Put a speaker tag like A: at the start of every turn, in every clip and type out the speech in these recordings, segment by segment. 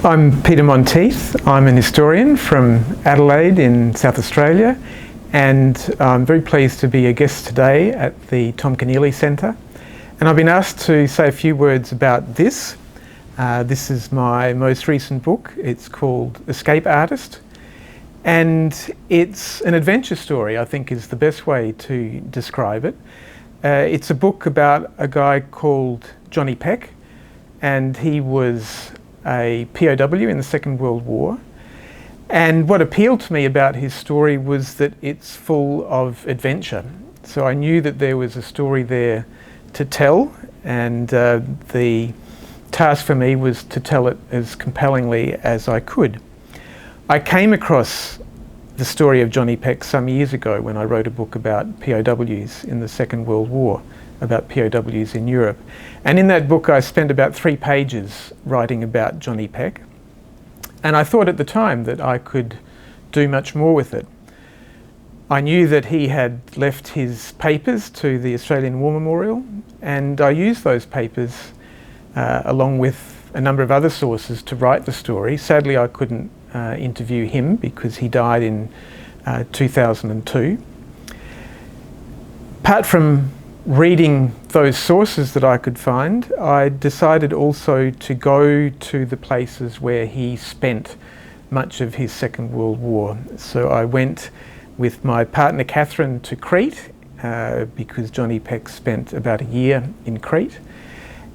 A: I'm Peter Monteath. I'm an historian from Adelaide in South Australia, and I'm very pleased to be a guest today at the Tom Keneally Centre. And I've been asked to say a few words about this. This is my most recent book. It's called Escape Artist, and it's an adventure story, I think is the best way to describe it. It's a book about a guy called Johnny Peck, and he was a POW in the Second World War. And what appealed to me about his story was that it's full of adventure. So I knew that there was a story there to tell, and the task for me was to tell it as compellingly as I could. I came across the story of Johnny Peck some years ago when I wrote a book about POWs in the Second World War, about POWs in Europe. And in that book I spent about 3 pages writing about Johnny Peck. And I thought at the time that I could do much more with it. I knew that he had left his papers to the Australian War Memorial, and I used those papers along with a number of other sources to write the story. Sadly, I couldn't interview him because he died in 2002. Apart from reading those sources that I could find, I decided also to go to the places where he spent much of his Second World War. So I went with my partner Catherine to Crete because Johnny Peck spent about a year in Crete,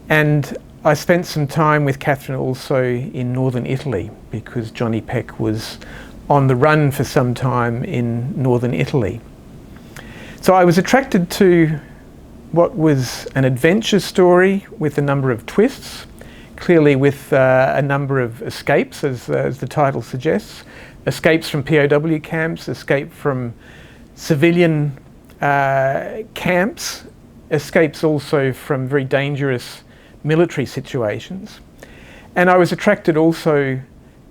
A: and I spent some time with Catherine also in northern Italy because Johnny Peck was on the run for some time in northern Italy. So I was attracted to what was an adventure story with a number of twists, clearly with a number of escapes, as the title suggests. Escapes from POW camps, escape from civilian camps, escapes also from very dangerous military situations. And I was attracted also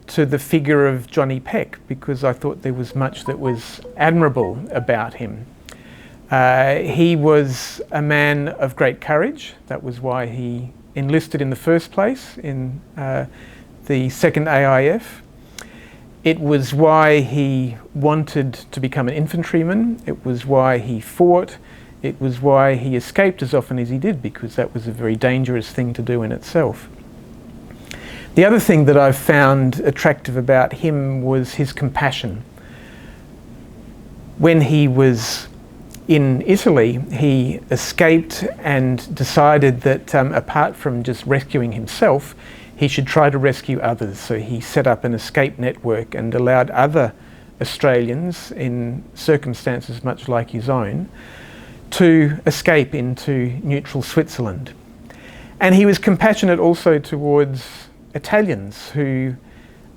A: to the figure of Johnny Peck because I thought there was much that was admirable about him. He was a man of great courage. That was why he enlisted in the first place in the second AIF. It was why he wanted to become an infantryman. It was why he fought. It was why he escaped as often as he did, because that was a very dangerous thing to do in itself. The other thing that I found attractive about him was his compassion. When he was in Italy, he escaped and decided that apart from just rescuing himself, he should try to rescue others. So he set up an escape network and allowed other Australians in circumstances much like his own to escape into neutral Switzerland. And he was compassionate also towards Italians who,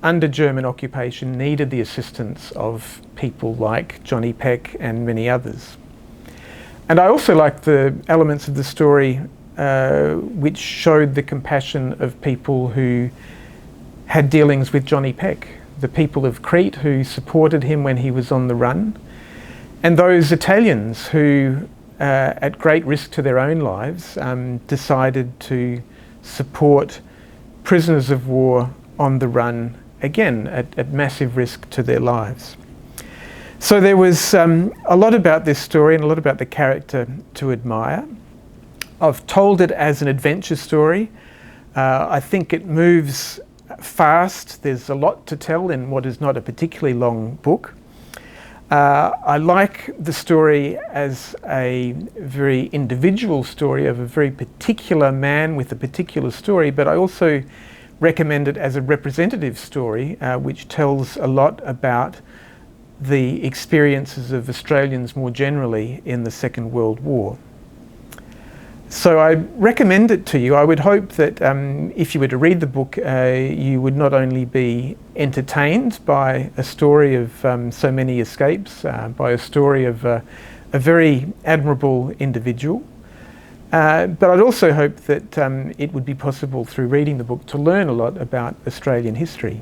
A: under German occupation, needed the assistance of people like Johnny Peck and many others. And I also liked the elements of the story which showed the compassion of people who had dealings with Johnny Peck, the people of Crete who supported him when he was on the run, and those Italians who, at great risk to their own lives, decided to support prisoners of war on the run, again at massive risk to their lives. So there was a lot about this story and a lot about the character to admire. I've told it as an adventure story. I think it moves fast. There's a lot to tell in what is not a particularly long book. I like the story as a very individual story of a very particular man with a particular story, but I also recommend it as a representative story which tells a lot about the experiences of Australians more generally in the Second World War. So I recommend it to you. I would hope that if you were to read the book, you would not only be entertained by a story of so many escapes, by a story of a very admirable individual, but I'd also hope that it would be possible through reading the book to learn a lot about Australian history.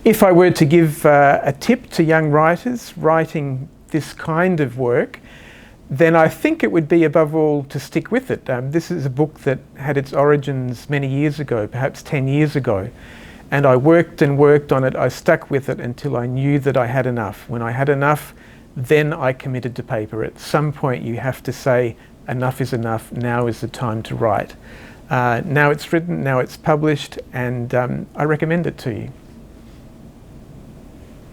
A: If I were to give a tip to young writers writing this kind of work, then I think it would be above all to stick with it. This is a book that had its origins many years ago, perhaps 10 years ago, And I worked and worked on it. I stuck with it until I knew that I had enough. When I had enough, then I committed to paper. At some point you have to say, enough is enough, now is the time to write. Now it's written, now it's published, and I recommend it to you.